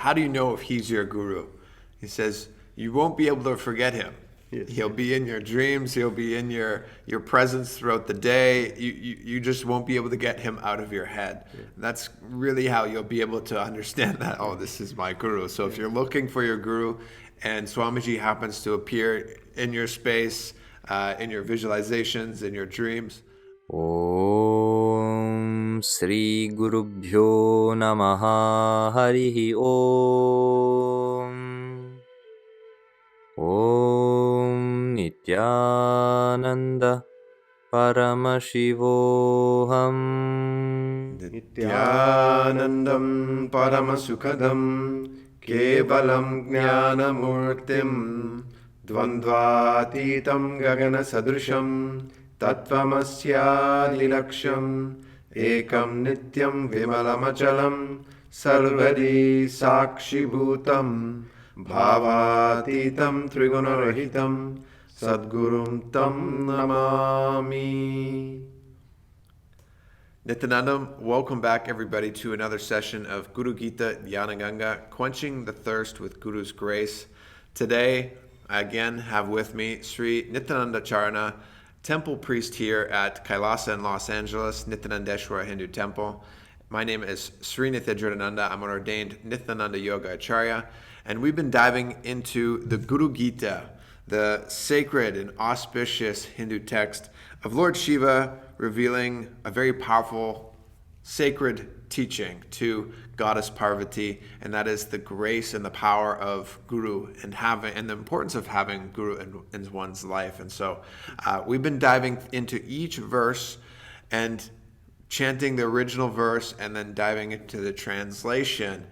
how do you know if he's your guru? He says, you won't be able to forget him. Yes, He'll be in your dreams. He'll be in your presence throughout the day. You just won't be able to get him out of your head. Yeah. That's really how you'll be able to understand that, oh, this is my guru. So if you're looking for your guru and Swamiji happens to appear in your space, in your visualizations, in your dreams. Om Sri Gurubhyo Namaha Harihi Om. Om Nithyananda Paramashivoham. Nithyanandam Paramasukhadam Kevalam Jnanamurtim Dvandvatitam Gagana Sadrisham Tattvamasya Ekam Nityam Vimalamachalam Sarvadi Sakshi Bhutam Bhavatitam Trigunarahitam Sadgurum Tam Namami. Nityanandam, welcome back everybody to another session of Guru Gita Jnana Ganga, quenching the thirst with Guru's grace. Today, I again have with me Sri Nithyananda Charana, temple priest here at Kailasa in Los Angeles, Nityanandeshwara Hindu Temple. My name is Sri Nithyananda. I'm an ordained Nityananda Yoga Acharya, and we've been diving into the Guru Gita, the sacred and auspicious Hindu text of Lord Shiva, revealing a very powerful, sacred teaching to Goddess Parvati, and that is the grace and the power of Guru and the importance of having Guru in one's life. And so we've been diving into each verse and chanting the original verse and then diving into the translation,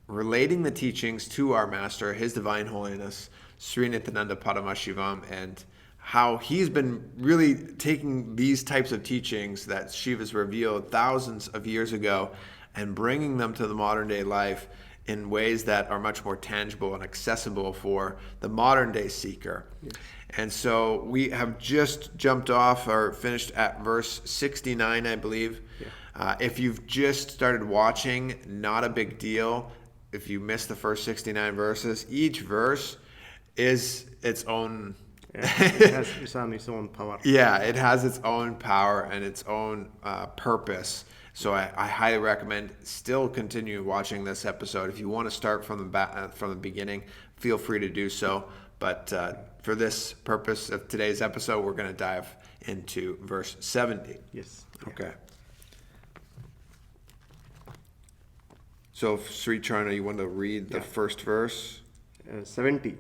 relating the teachings to our Master, His Divine Holiness, Sri Nithyananda Paramashivam, and how he's been really taking these types of teachings that Shiva's revealed thousands of years ago and bringing them to the modern day life in ways that are much more tangible and accessible for the modern day seeker. Yes. And so we have just jumped off or finished at verse 69, I believe. Yeah. If you've just started watching, not a big deal. If you missed the first 69 verses, each verse is its own. Yeah, it has its own power. Yeah, it has its own power and its own purpose. So I highly recommend still continue watching this episode. If you want to start from the beginning, feel free to do so. But for this purpose of today's episode, we're going to dive into verse 70. Yes. Okay. So, Sri Charna, you want to read the first verse? 70.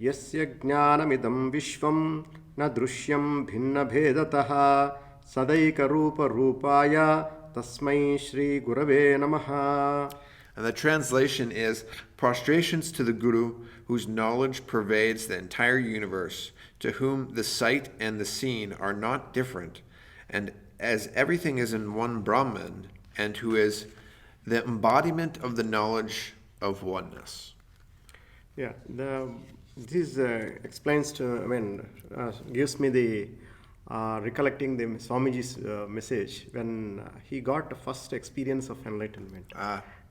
Yasya jnanamidam vishvam na drushyam bhinna bhedataha sadaika rupa rupaya tasmai Shri Gurave namaha. And the translation is, prostrations to the Guru, whose knowledge pervades the entire universe, to whom the sight and the seen are not different, and as everything is in one Brahman, and who is the embodiment of the knowledge of oneness. Yeah, this explains gives me the recollecting the Swamiji's message when he got the first experience of enlightenment.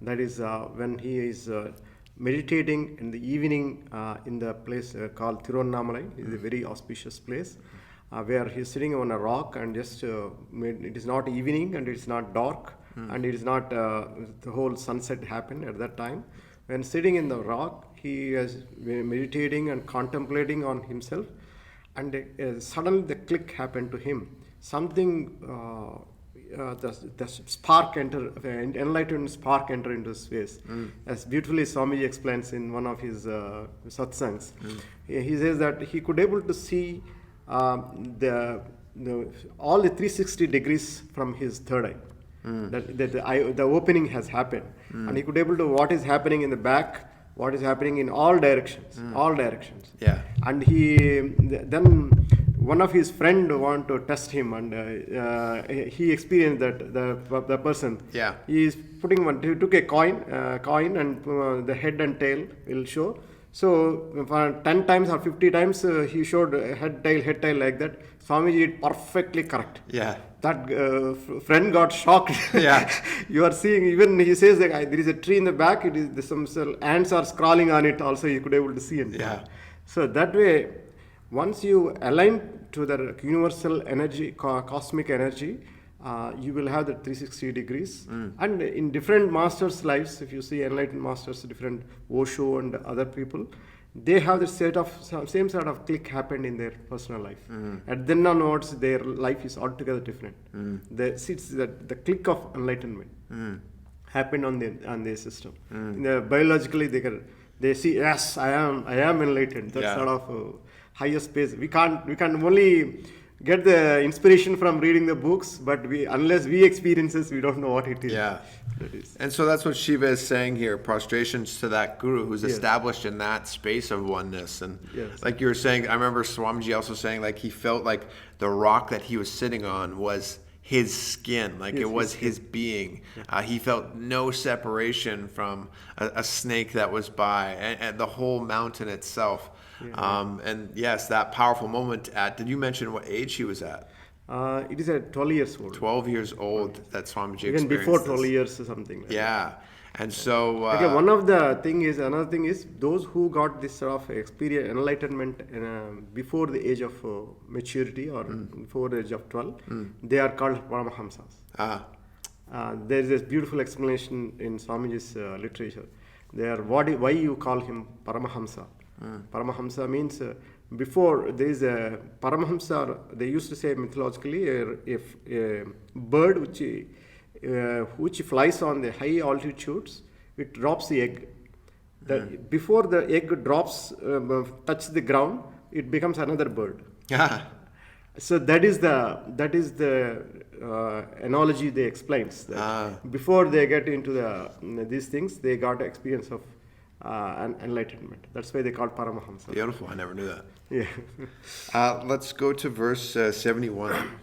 That is when he is meditating in the evening in the place called Tiruvannamalai. It's a very auspicious place where he is sitting on a rock and just it is not evening and it is not dark and it is not the whole sunset happened at that time. When sitting in the rock, he is meditating and contemplating on himself, and suddenly the click happened to him. Something, the spark enlightened spark entered into his face. As beautifully Swamiji explains in one of his satsangs. He says that he could able to see all the 360 degrees from his third eye. The opening has happened, and he could able to what is happening in the back, what is happening in all directions, Yeah. And then one of his friend want to test him, and he experienced that the person. Yeah. He is putting he took a coin, and the head and tail will show. So for 10 times or 50 times he showed head tail like that. Swamiji did perfectly correct. Yeah. That friend got shocked. Yeah. You are seeing, even he says that there is a tree in the back, it is some ants are crawling on it also, you could able to see it. Yeah. So that way, once you align to the universal energy, cosmic energy, you will have the 360 degrees. And in different masters' lives, if you see enlightened masters, different Osho and other people, they have the same sort of click happened in their personal life. And then onwards, their life is altogether different. The click of enlightenment happened on their system. Biologically, they see, yes, I am enlightened. That's sort of highest space. We can only get the inspiration from reading the books, but unless we experience it, we don't know what it is. Yeah. And so that's what Shiva is saying here, prostrations to that guru who's established in that space of oneness. And like you were saying, I remember Swamiji also saying, like, he felt like the rock that he was sitting on was his skin, like it was his being. He felt no separation from a snake that was by, and the whole mountain itself. And yes, that powerful moment did you mention what age he was at? It is at 12 years old. 12 years old that Swamiji Even experienced before 12 this. years or something. Like that. And so... another thing is those who got this sort of experience, enlightenment before the age of maturity or before the age of 12, they are called Paramahamsas. There is this beautiful explanation in Swamiji's literature. Why you call him Paramahamsa? Paramahamsa means before there is a Paramahamsa, they used to say mythologically, if a bird which flies on the high altitudes, it drops the egg. Before the egg drops, touches the ground, it becomes another bird. So that is the analogy they explains. That before they get into these things, they got experience of enlightenment. That's why they call Paramahamsa. Beautiful. I never knew that. Yeah. Let's go to verse 71.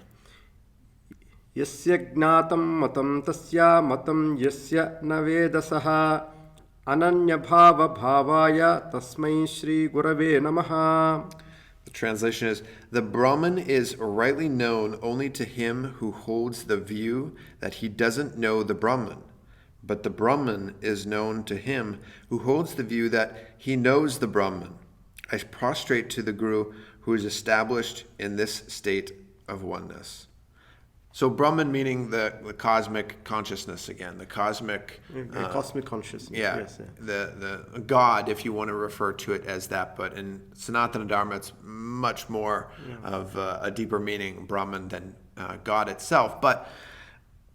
Yasya jnatam matam tasya matam yasya navedasaha ananya bhava bhavaya tasmai Shri Gurave namaha. The translation is, the Brahman is rightly known only to him who holds the view that he doesn't know the Brahman. But the Brahman is known to him who holds the view that he knows the Brahman. I prostrate to the Guru who is established in this state of oneness. So Brahman meaning the cosmic consciousness again, the cosmic... cosmic consciousness. Yeah, Yes, the God, if you want to refer to it as that. But in Sanatana Dharma, it's much more of a deeper meaning, Brahman, than God itself. But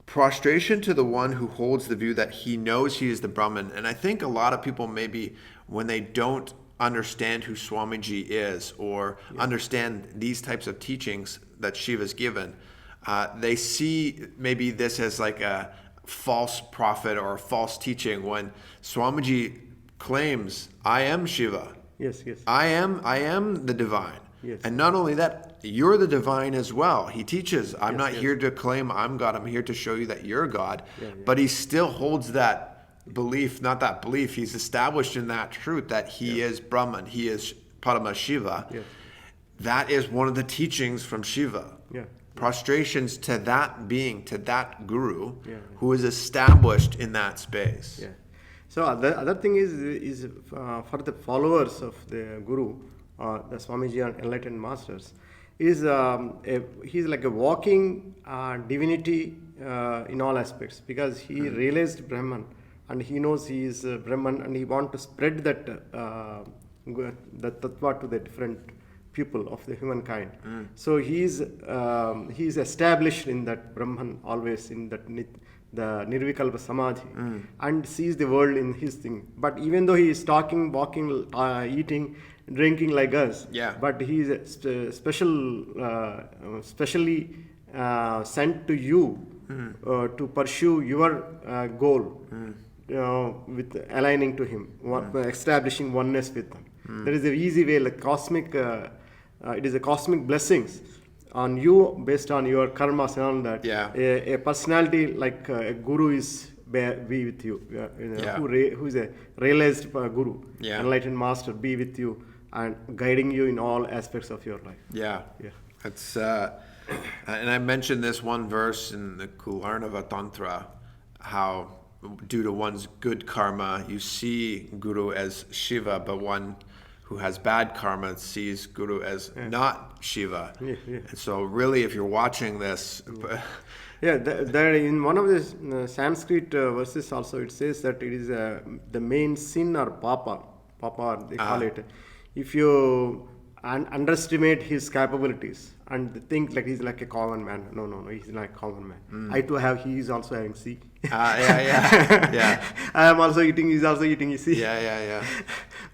prostration to the one who holds the view that he knows he is the Brahman. And I think a lot of people maybe, when they don't understand who Swamiji is or understand these types of teachings that Shiva's given, they see maybe this as like a false prophet or a false teaching when Swamiji claims, I am Shiva. Yes. I am the divine. Yes. And not only that, you're the divine as well. He teaches, I'm not here to claim I'm God. I'm here to show you that you're God. But he still holds that belief, not that belief. He's established in that truth that he is Brahman. He is Paramashiva. That is one of the teachings from Shiva. Prostrations to that being, to that guru who is established in that space. So the other thing is for the followers of the Guru, the Swamiji and enlightened masters, is he's like a walking divinity in all aspects, because he realized Brahman and he knows he is Brahman, and he wants to spread that tattva to the different people of the humankind. So he is established in that Brahman, always in that the Nirvikalpa Samadhi, and sees the world in his thing. But even though he is talking, walking, eating, drinking like us, but he is specially sent to you to pursue your goal, with aligning to him, establishing oneness with him. There is an easy way, like cosmic. It is a cosmic blessings on you based on your karmas and all that. A personality like a guru is be with you. Yeah. Who is a realized guru, Yeah. enlightened master, be with you and guiding you in all aspects of your life. Yeah. Yeah. It's and I mentioned this one verse in the Kularnava Tantra, how due to one's good karma, you see Guru as Shiva, but one who has bad karma sees Guru as not Shiva. Yeah, yeah. And so really, if you're watching this, Yeah, there in one of the Sanskrit verses also it says that it is the main sin or papa they call it. If you underestimate his capabilities and think like he's like a common man, no, he's not a common man. I too have, he is also having C. yeah. I am also eating, he's also eating, you see. Yeah.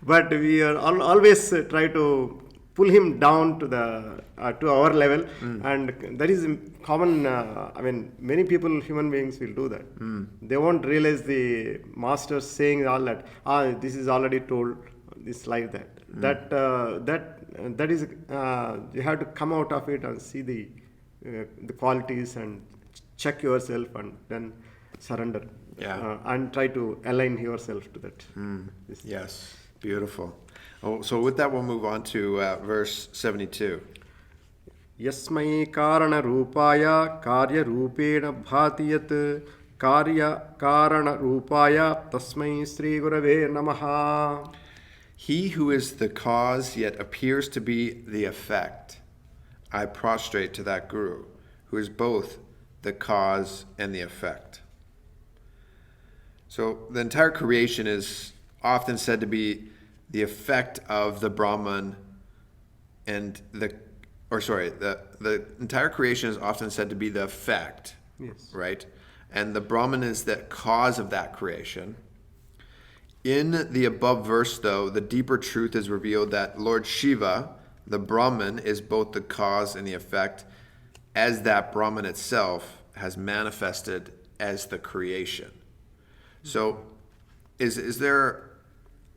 But we are always try to pull him down to the to our level, and that is common. I mean, many people, human beings, will do that. They won't realize the master saying all that. This is already told. This like that. That is you have to come out of it and see the qualities and check yourself and then surrender. And try to align yourself to that. Yes, beautiful. Oh, so with that, we'll move on to verse 72. Yasmai karana rupaya karya rupena bhati yat karya karana rupaya tasmai Sri Gurave namaha. He who is the cause yet appears to be the effect, I prostrate to that Guru, who is both the cause and the effect. So the entire creation is often said to be the effect of the Brahman, and the entire creation is often said to be the effect, Yes. right? And the Brahman is the cause of that creation. In the above verse, though, the deeper truth is revealed that Lord Shiva, the Brahman, is both the cause and the effect, as that Brahman itself has manifested as the creation. So, is there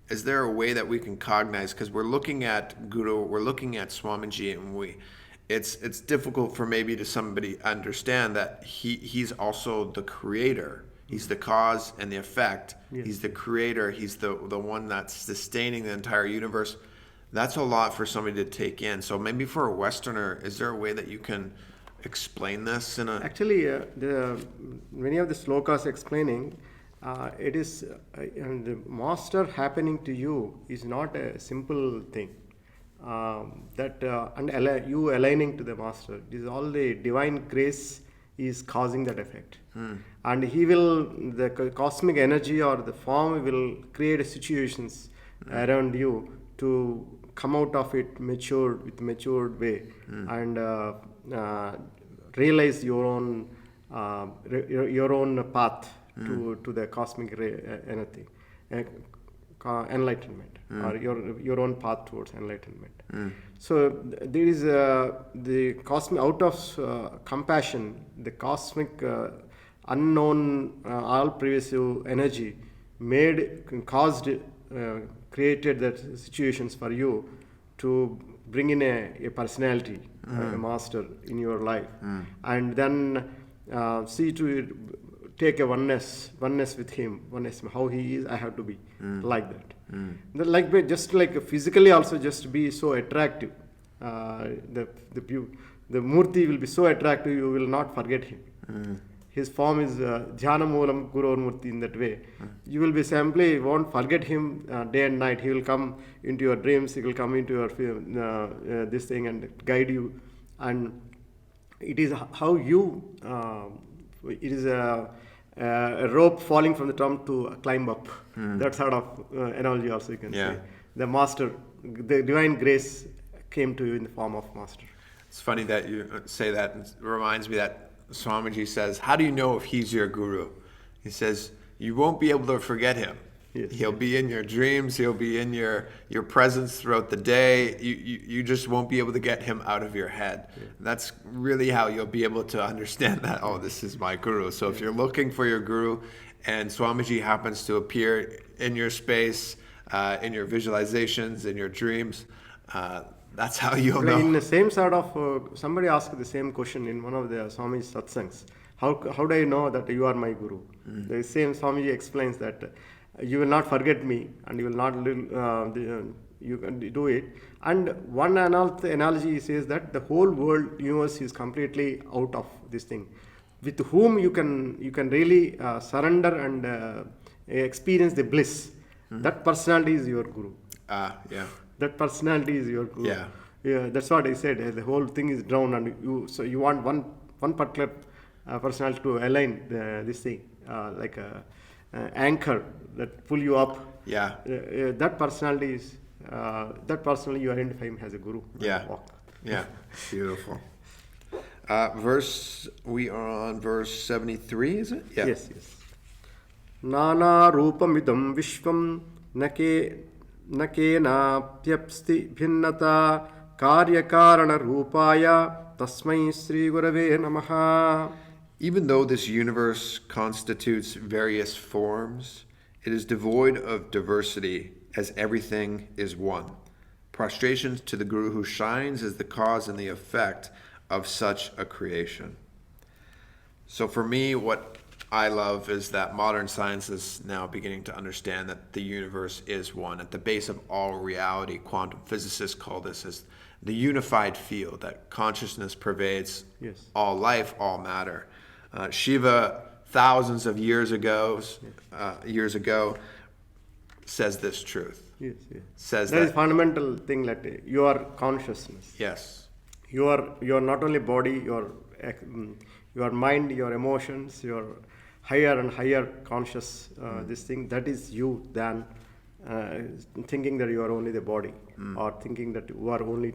a way that we can cognize, because we're looking at Guru, we're looking at Swamiji, and it's difficult for maybe to somebody understand that he's also the creator. He's the cause and the effect. Yes. He's the creator. He's the one that's sustaining the entire universe. That's a lot for somebody to take in. So maybe for a Westerner, is there a way that you can explain this in a... Actually, many of the slokas explaining, it is and the master happening to you is not a simple thing. You aligning to the master, it is all the divine grace is causing that effect. And he will, the cosmic energy or the form will create situations around you to come out of it matured way and realize your own path to the cosmic anything, enlightenment, or your own path towards enlightenment. So there is the cosmic, out of compassion, the cosmic unknown all pervasive energy created that situations for you to bring in a personality, a master in your life, and then see to take a oneness with him, oneness how he is, I have to be like that. Like just like physically also just be so attractive. The Murti will be so attractive, you will not forget him. His form is Dhyana Moolam Guru Murti in that way. You will be simply won't forget him day and night. He will come into your dreams, he will come into your this thing and guide you. And it is how you, it is a rope falling from the top to climb up. That sort of analogy also you can say. The master, the divine grace came to you in the form of master. It's funny that you say that. It reminds me that Swamiji says, how do you know if he's your guru? He says, you won't be able to forget him. Yes. He'll be in your dreams. He'll be in your presence throughout the day. You just won't be able to get him out of your head. That's really how you'll be able to understand that, oh, this is my guru. So if you're looking for your guru and Swamiji happens to appear in your space, in your visualizations, in your dreams, that's how you'll know. In the same sort of, somebody asked the same question in one of the Swami's satsangs. How do I know that you are my Guru? The same Swamiji explains that you will not forget me and you will not you can do it. And one analogy he says that the whole world universe is completely out of this thing, with whom you can really surrender and experience the bliss. That personality is your Guru. Yeah. That personality is your Guru. Yeah. Yeah, that's what I said. The whole thing is drowned, and you want one particular personality to align this thing, like a anchor that pull you up. Yeah. That personality is you identify him as a Guru. Yeah. Walk. Yeah. Beautiful. We are on verse 73, is it? Yeah. Yes. Nana rupamidam vishvam nakenapyapsti bhinnata karyakarana rupaya tasmai Sri Gurave Namaha. Even though this universe constitutes various forms, it is devoid of diversity, as everything is one. Prostrations to the Guru who shines as the cause and the effect of such a creation. So for me, what I love is that modern science is now beginning to understand that the universe is one. At the base of all reality, quantum physicists call this as the unified field, that consciousness pervades all life, all matter. Shiva, thousands of years ago, says this truth. Yes. Says that is fundamental thing, like your consciousness. Yes. You are not only body, your mind, your emotions, your higher and higher conscious this thing, that is you, than thinking that you are only the body, or thinking that you are only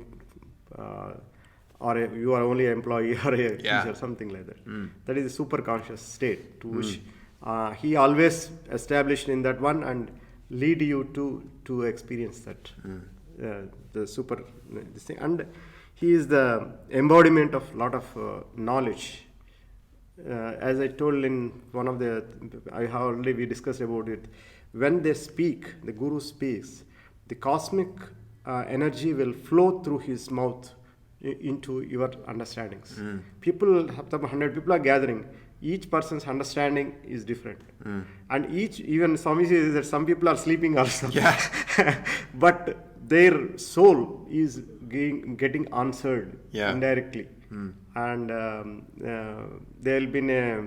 you are only an employee or a teacher, something like that. That is a super conscious state to which he always established in that one and lead you to experience that the super this thing. And he is the embodiment of lot of knowledge. As I told in one of we discussed about it. When they speak, the Guru speaks, the cosmic energy will flow through his mouth into your understandings. People, 100 people are gathering. Each person's understanding is different. And even Swami says that some people are sleeping also. Yeah. But their soul is getting answered indirectly. And there will be a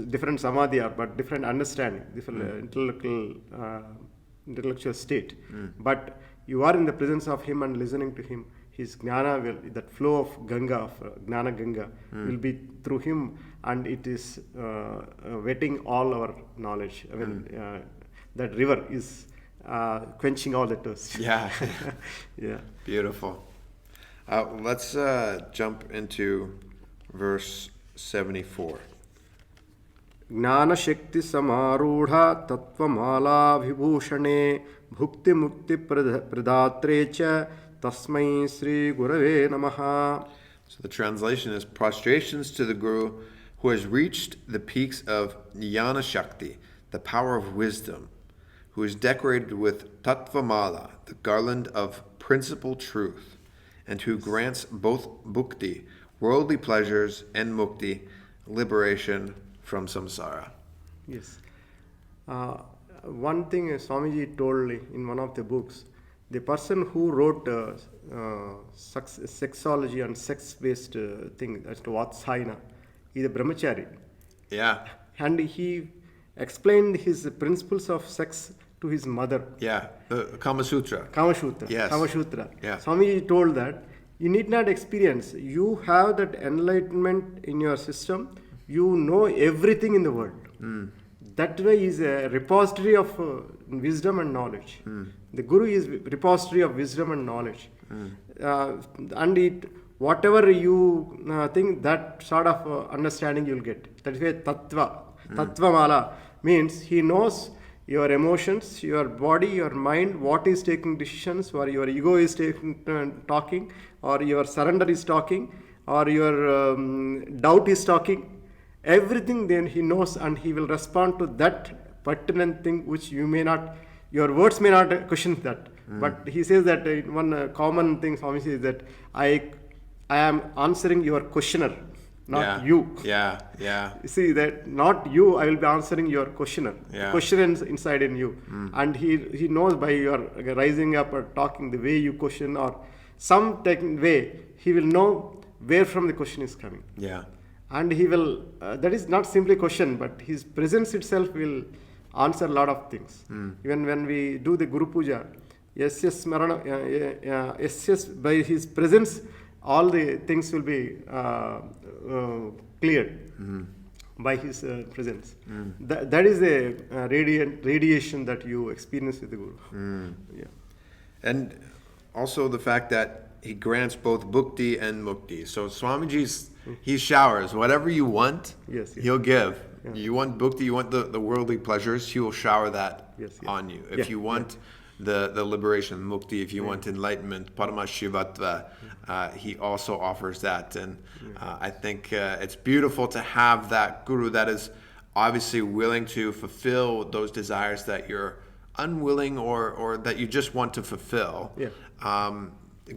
different samadhi, but different understanding, different intellectual state. But you are in the presence of him and listening to him. His jnana that flow of Ganga, of Jnana Ganga, will be through him, and it is wetting all our knowledge. I mean, that river is quenching all the thirst. Yeah. Yeah. Beautiful. Let's jump into verse 74. Jnana Shakti Samarudha Tattvamala Vibhushane Bhukti Mukti Pradatre Tasmai Sri Gurave Namaha. So the translation is prostrations to the Guru who has reached the peaks of Jnana Shakti, the power of wisdom, who is decorated with Tattvamala, the garland of principal truth, and who grants both bhukti, worldly pleasures, and mukti, liberation from samsara. Yes. One thing Swamiji told in one of the books, the person who wrote sexology and sex-based thing, as to Vatsaina, is a brahmachari. Yeah. And he explained his principles of sex to his mother. Yeah, the Kama Sutra. Kama Sutra. Yes. Kama Sutra. Yeah. Swamiji told that you need not experience. You have that enlightenment in your system. You know everything in the world. That way is a repository of wisdom and knowledge. The Guru is repository of wisdom and knowledge. And whatever you think, that sort of understanding you'll get. That is why Tattva. Tattvamala means he knows your emotions, your body, your mind, what is taking decisions, or your ego is talking, or your surrender is talking, or your doubt is talking. Everything then he knows, and he will respond to that pertinent thing which you may not, your words may not question that. But he says that one common thing Swami says that I am answering your questioner. not you. Yeah. You see that not you, I will be answering your questioner. Yeah. The question is inside in you. And he knows by your rising up or talking, the way you question or some way, he will know where from the question is coming. Yeah. And he will, that is not simply question, but his presence itself will answer a lot of things. Even when we do the Guru Puja, by his presence, all the things will be cleared by his presence. That is the radiation that you experience with the Guru. Yeah. And also the fact that he grants both bhukti and mukti. So Swamiji's, he showers whatever you want, Yes. he'll give. You want bhukti, you want the worldly pleasures, he will shower that on you. If you want the liberation, mukti, if you want enlightenment, Paramashivatva, he also offers that. And I think it's beautiful to have that Guru that is obviously willing to fulfill those desires that you're unwilling or that you just want to fulfill.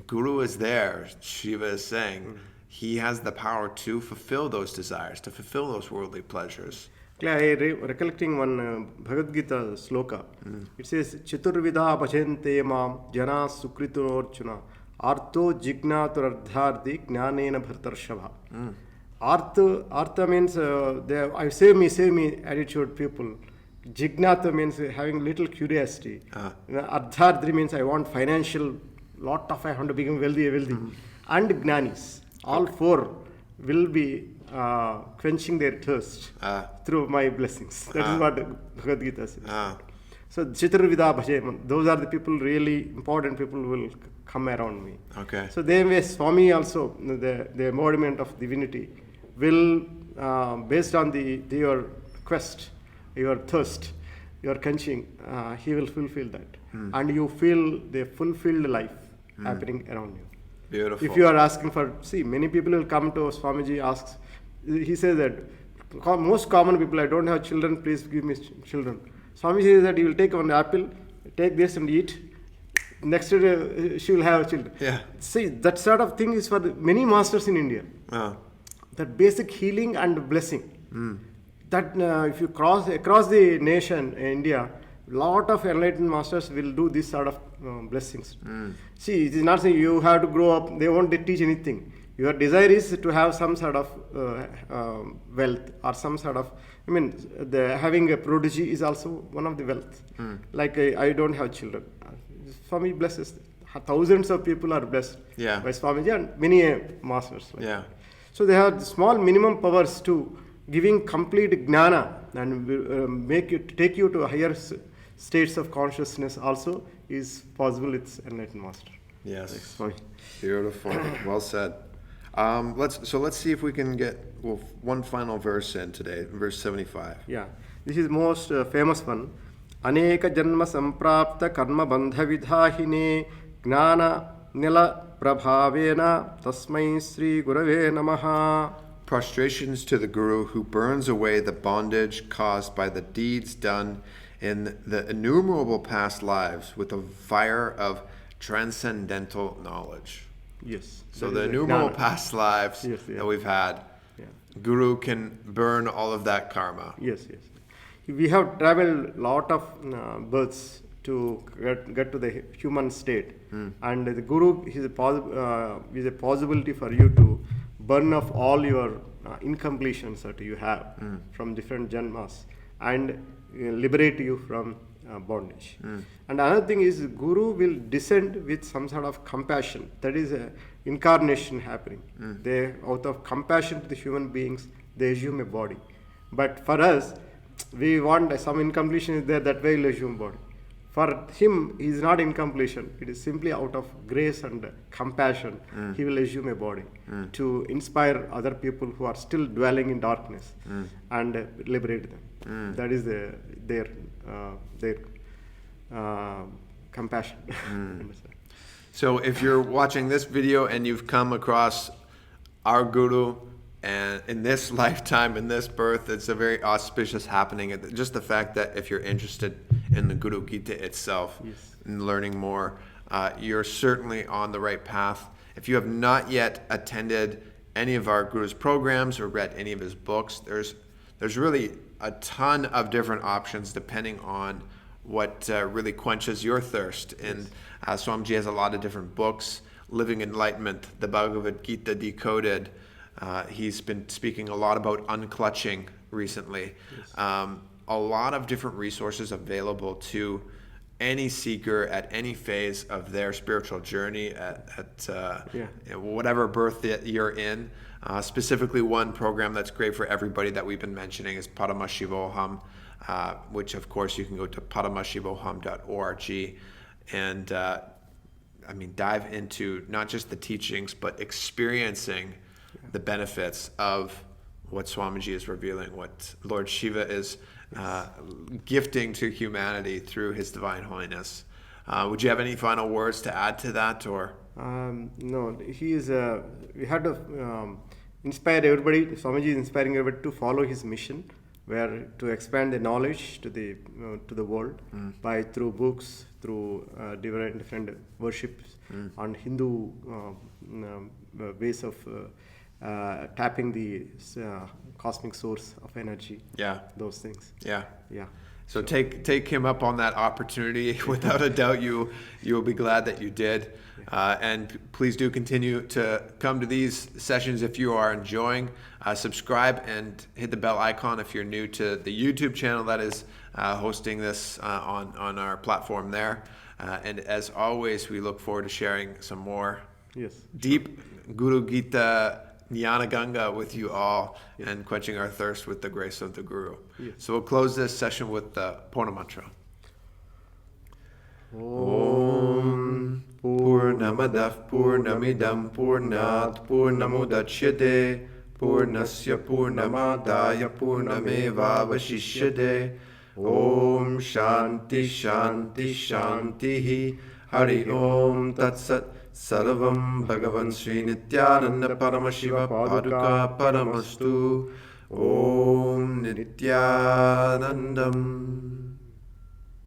Guru is there, Shiva is saying. He has the power to fulfill those desires, to fulfill those worldly pleasures. I recollecting one Bhagavad Gita sloka. It says, Chaturvidha bhajante mam jana sukritorchuna artho jignaturardhardi gnanena bhartarshava. Artha means save me attitude people. Jignata means having little curiosity. Ardhardri means I want financial, I want to become wealthy. And Gnanis. All four will be quenching their thirst through my blessings. That is what Bhagavad Gita says. So Chaturvidha Bhaje, those are the people, really important people who will come around me. Okay. So they way Swami also, the embodiment of divinity, will based on your quest, your thirst, your quenching, he will fulfill that. And you feel the fulfilled life happening around you. Beautiful. If you are asking for, many people will come to Swamiji, asks, he says that most common people, I don't have children, please give me children. Swamiji says that you will take one apple, take this and eat. Next day she will have children. Yeah. See, that sort of thing is for many masters in India. That basic healing and blessing. That if you cross across the nation, India, lot of enlightened masters will do this sort of blessings. See, it is not saying you have to grow up, they won't teach anything. Your desire is to have some sort of wealth or some sort of, having a prodigy is also one of the wealth. Like I don't have children. Swami blesses. Thousands of people are blessed by Swamiji and many masters. So they have small minimum powers to giving complete jnana and take you to higher states of consciousness also is possible with enlightened master. Yes. Beautiful. Well said. Let's see if we can get one final verse in today, verse 75. Yeah. This is most famous one. Aneka janma samprapta karma bandha vidhahine gnana nila prabhavena tasmai Sri Gurave Namaha. Prostrations to the Guru who burns away the bondage caused by the deeds done in the innumerable past lives with the fire of transcendental knowledge. Yes. So the innumerable past lives that we've had, Guru can burn all of that karma. Yes. We have traveled lot of births to get to the human state, and the Guru is a possibility for you to burn off all your incompletions that you have from different janmas and liberate you from bondage. And another thing is Guru will descend with some sort of compassion. That is a incarnation happening. They, out of compassion to the human beings, they assume a body. But for us, we want some incompletion is there, that way we'll assume body. For him, he is not incompletion. It is simply out of grace and compassion, he will assume a body to inspire other people who are still dwelling in darkness and liberate them. That is their compassion. So if you're watching this video and you've come across our Guru, and in this lifetime, in this birth, it's a very auspicious happening. Just the fact that if you're interested in the Guru Gita itself and learning more, you're certainly on the right path. If you have not yet attended any of our Guru's programs or read any of his books, there's really a ton of different options depending on what really quenches your thirst. And Swamiji has a lot of different books. Living Enlightenment, the Bhagavad Gita Decoded. He's been speaking a lot about unclutching recently. A lot of different resources available to any seeker at any phase of their spiritual journey at whatever birth that you're in. Specifically, one program that's great for everybody that we've been mentioning is Paramashivoham, which of course you can go to paramashivoham.org and dive into not just the teachings but experiencing the benefits of what Swamiji is revealing, what Lord Shiva is gifting to humanity through His Divine Holiness. Would you have any final words to add to that, or? No, he is. We had to inspire everybody. Swamiji is inspiring everybody to follow his mission, where to expand the knowledge to the world through books, through different worships on Hindu ways of tapping the cosmic source of energy. Yeah. Those things. Yeah. Yeah. So take him up on that opportunity. Without a doubt, you will be glad that you did. And please do continue to come to these sessions if you are enjoying. Subscribe and hit the bell icon if you're new to the YouTube channel that is hosting this on our platform there. And as always, we look forward to sharing some more deep Guru Gita Jnana Ganga with you all and quenching our thirst with the grace of the Guru. So we'll close this session with the Purna mantra. Om Purnamadav Purnamidam Purnat Purnamudachyate Purnasya Purnamadaya Purnamevavashishyate. Om Shanti Shanti Shanti Hari Om Tat Sat. Sarvam Bhagavan Sri Nithyananda Paramashiva Paduka Paramastu. Om Nithyanandam.